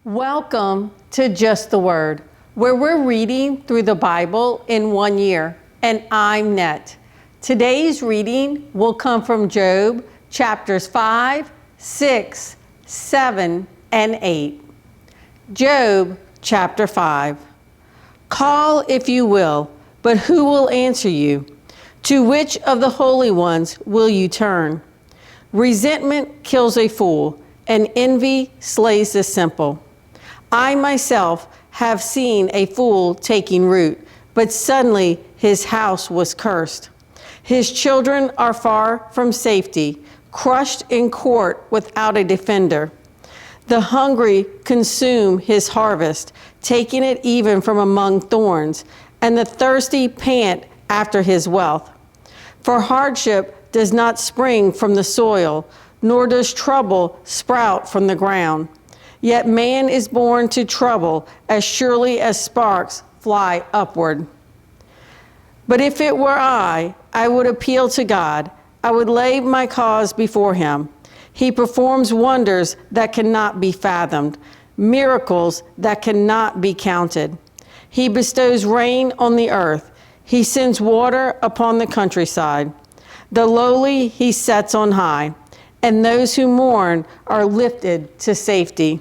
Welcome to Just the Word, where we're reading through the Bible in 1 year, and I'm Net. Today's reading will come from Job chapters 5, 6, 7, and 8. Job chapter 5. Call if you will, but who will answer you? To which of the holy ones will you turn? Resentment kills a fool, and envy slays the simple. I myself have seen a fool taking root, but suddenly his house was cursed. His children are far from safety, crushed in court without a defender. The hungry consume his harvest, taking it even from among thorns, and the thirsty pant after his wealth. For hardship does not spring from the soil, nor does trouble sprout from the ground. Yet man is born to trouble as surely as sparks fly upward. But if it were I would appeal to God. I would lay my cause before him. He performs wonders that cannot be fathomed, miracles that cannot be counted. He bestows rain on the earth. He sends water upon the countryside. The lowly he sets on high, and those who mourn are lifted to safety.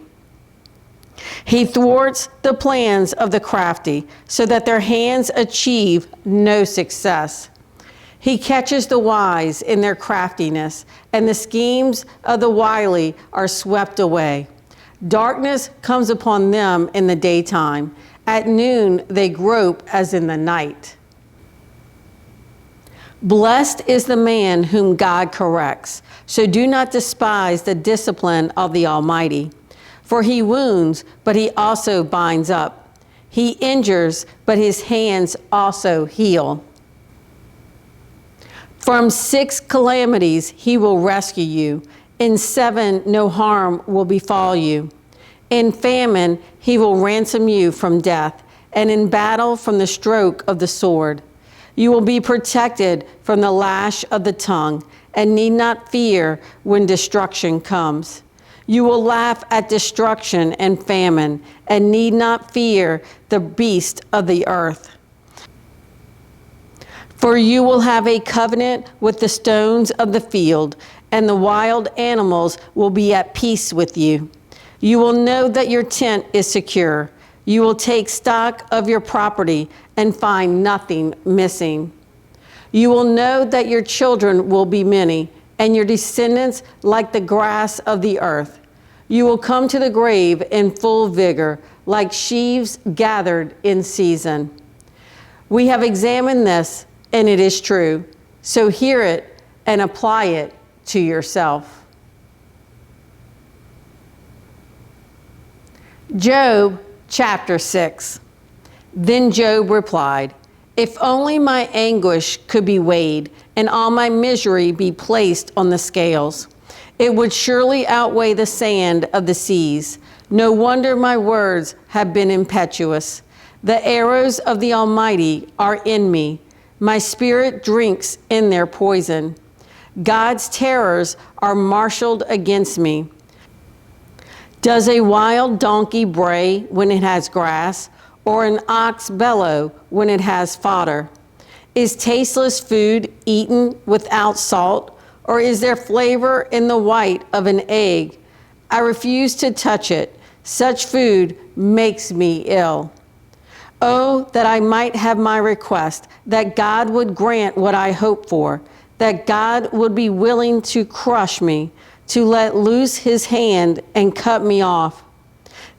He thwarts the plans of the crafty, so that their hands achieve no success. He catches the wise in their craftiness, and the schemes of the wily are swept away. Darkness comes upon them in the daytime. At noon they grope as in the night. Blessed is the man whom God corrects, so do not despise the discipline of the Almighty. For he wounds, but he also binds up. He injures, but his hands also heal. From 6 calamities he will rescue you. In 7 no harm will befall you. In famine he will ransom you from death, and in battle from the stroke of the sword. You will be protected from the lash of the tongue, and need not fear when destruction comes. You will laugh at destruction and famine, and need not fear the beast of the earth. For you will have a covenant with the stones of the field, and the wild animals will be at peace with you. You will know that your tent is secure. You will take stock of your property and find nothing missing. You will know that your children will be many, and your descendants like the grass of the earth. You will come to the grave in full vigor, like sheaves gathered in season. We have examined this, and it is true. So hear it and apply it to yourself. Job chapter 6. Then Job replied, "If only my anguish could be weighed, and all my misery be placed on the scales, it would surely outweigh the sand of the seas. No wonder my words have been impetuous. The arrows of the Almighty are in me. My spirit drinks in their poison. God's terrors are marshaled against me. Does a wild donkey bray when it has grass, or an ox bellow when it has fodder? Is tasteless food eaten without salt? Or is there flavor in the white of an egg? I refuse to touch it. Such food makes me ill. Oh, that I might have my request, that God would grant what I hope for, that God would be willing to crush me, to let loose his hand and cut me off.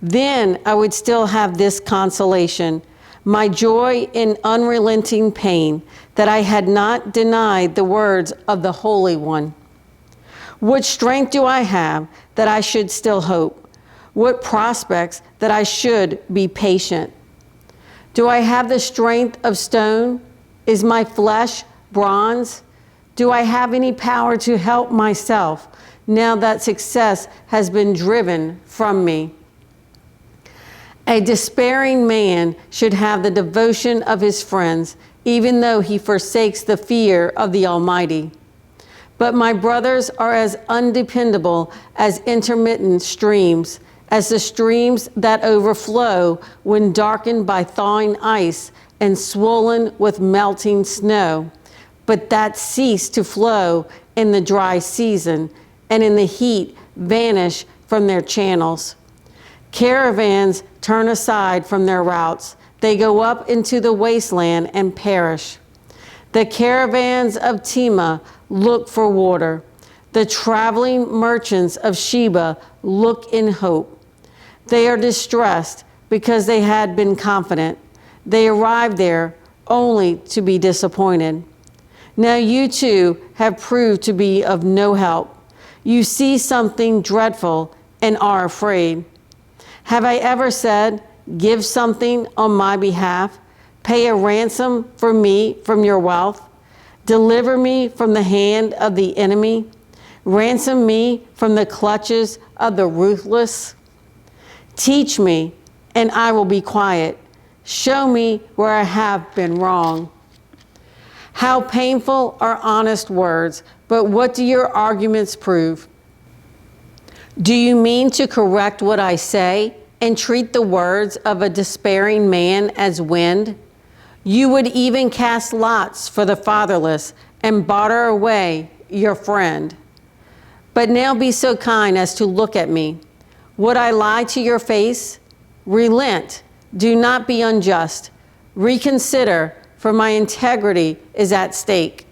Then I would still have this consolation, my joy in unrelenting pain, that I had not denied the words of the Holy One. What strength do I have that I should still hope? What prospects that I should be patient? Do I have the strength of stone? Is my flesh bronze? Do I have any power to help myself now that success has been driven from me? A despairing man should have the devotion of his friends, even though he forsakes the fear of the Almighty. But my brothers are as undependable as intermittent streams, as the streams that overflow when darkened by thawing ice and swollen with melting snow, but that cease to flow in the dry season, and in the heat vanish from their channels. Caravans turn aside from their routes. They go up into the wasteland and perish. The caravans of Tema look for water. The traveling merchants of Sheba look in hope. They are distressed because they had been confident. They arrived there only to be disappointed. Now you too have proved to be of no help. You see something dreadful and are afraid. Have I ever said, give something on my behalf? Pay a ransom for me from your wealth? Deliver me from the hand of the enemy? Ransom me from the clutches of the ruthless? Teach me, and I will be quiet. Show me where I have been wrong. How painful are honest words, but what do your arguments prove? Do you mean to correct what I say and treat the words of a despairing man as wind? You would even cast lots for the fatherless and barter away your friend. But now be so kind as to look at me. Would I lie to your face? Relent. Do not be unjust. Reconsider, for my integrity is at stake.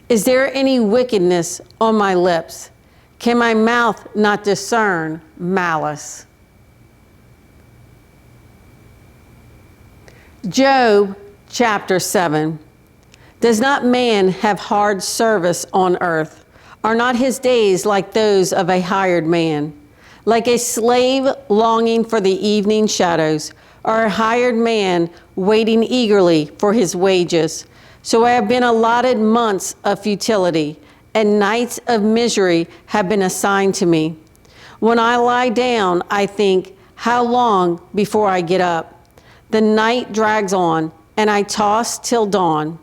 Is there any wickedness on my lips? Can my mouth not discern malice? Job chapter 7. Does not man have hard service on earth? Are not his days like those of a hired man? Like a slave longing for the evening shadows, or a hired man waiting eagerly for his wages. So I have been allotted months of futility, and nights of misery have been assigned to me. When I lie down, I think, how long before I get up? The night drags on, and I toss till dawn.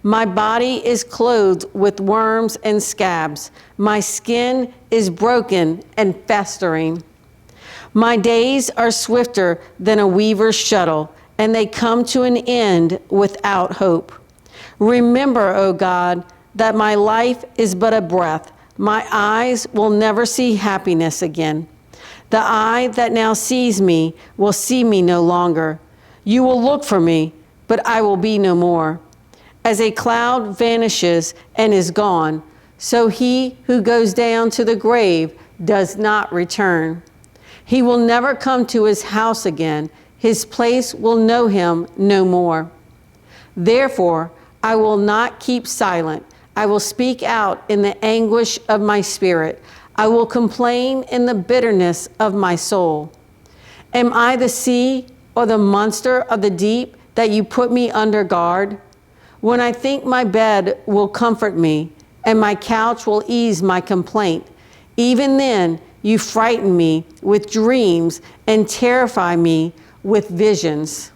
My body is clothed with worms and scabs. My skin is broken and festering. My days are swifter than a weaver's shuttle, and they come to an end without hope. Remember, O God, that my life is but a breath. My eyes will never see happiness again. The eye that now sees me will see me no longer. You will look for me, but I will be no more. As a cloud vanishes and is gone, so he who goes down to the grave does not return. He will never come to his house again. His place will know him no more. Therefore, I will not keep silent. I will speak out in the anguish of my spirit. I will complain in the bitterness of my soul. Am I the sea or the monster of the deep that you put me under guard? When I think my bed will comfort me and my couch will ease my complaint, even then you frighten me with dreams and terrify me with visions,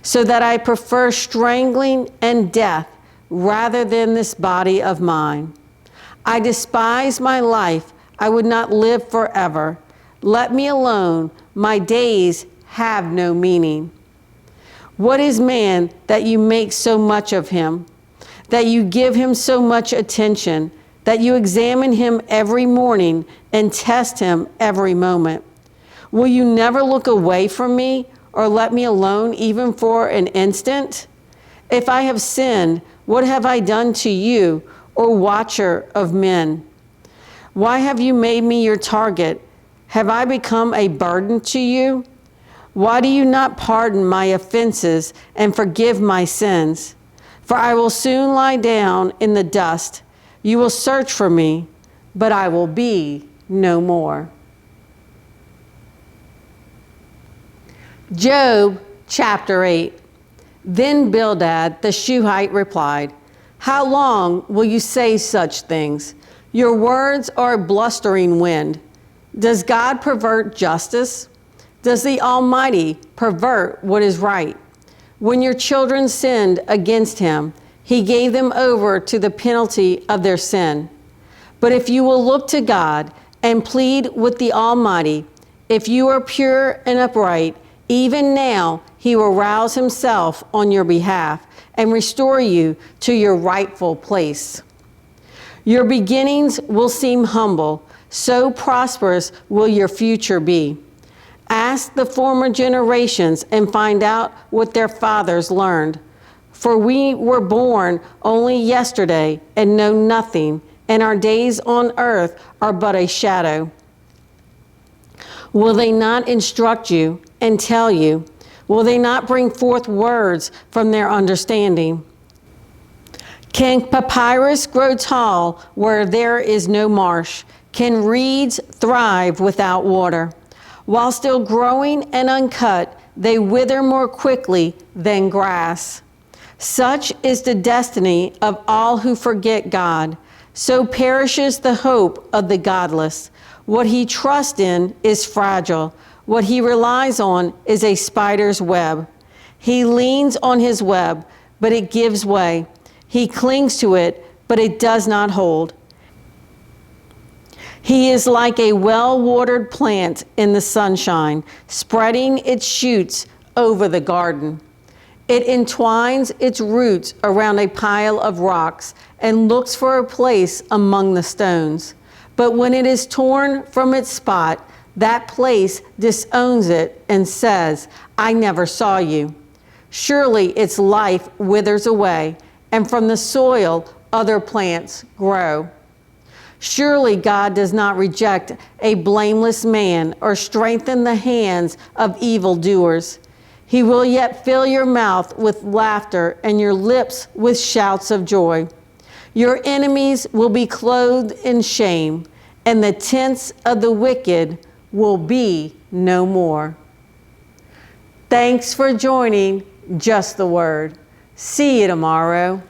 so that I prefer strangling and death rather than this body of mine. I despise my life. I would not live forever. Let me alone. My days have no meaning. What is man that you make so much of him, that you give him so much attention, that you examine him every morning and test him every moment? Will you never look away from me or let me alone even for an instant? If I have sinned, what have I done to you, O watcher of men? Why have you made me your target? Have I become a burden to you? Why do you not pardon my offenses and forgive my sins? For I will soon lie down in the dust. You will search for me, but I will be no more. Job chapter 8. Then Bildad the Shuhite replied, How long will you say such things? Your words are a blustering wind. Does God pervert justice? Does the Almighty pervert what is right? When your children sinned against him, he gave them over to the penalty of their sin. But if you will look to God and plead with the Almighty, If you are pure and upright, even now he will rouse himself on your behalf and restore you to your rightful place. Your beginnings will seem humble, so prosperous will your future be. Ask the former generations and find out what their fathers learned. For we were born only yesterday and know nothing, and our days on earth are but a shadow. Will they not instruct you and tell you? Will they not bring forth words from their understanding? Can papyrus grow tall where there is no marsh? Can reeds thrive without water? While still growing and uncut, they wither more quickly than grass. Such is the destiny of all who forget God. So perishes the hope of the godless. What he trusts in is fragile. What he relies on is a spider's web. He leans on his web, but it gives way. He clings to it, but it does not hold. He is like a well-watered plant in the sunshine, spreading its shoots over the garden. It entwines its roots around a pile of rocks and looks for a place among the stones. But when it is torn from its spot, that place disowns it and says, "I never saw you." Surely its life withers away, and from the soil other plants grow. Surely God does not reject a blameless man or strengthen the hands of evildoers. He will yet fill your mouth with laughter and your lips with shouts of joy. Your enemies will be clothed in shame, and the tents of the wicked will be no more. Thanks for joining Just the Word. See you tomorrow.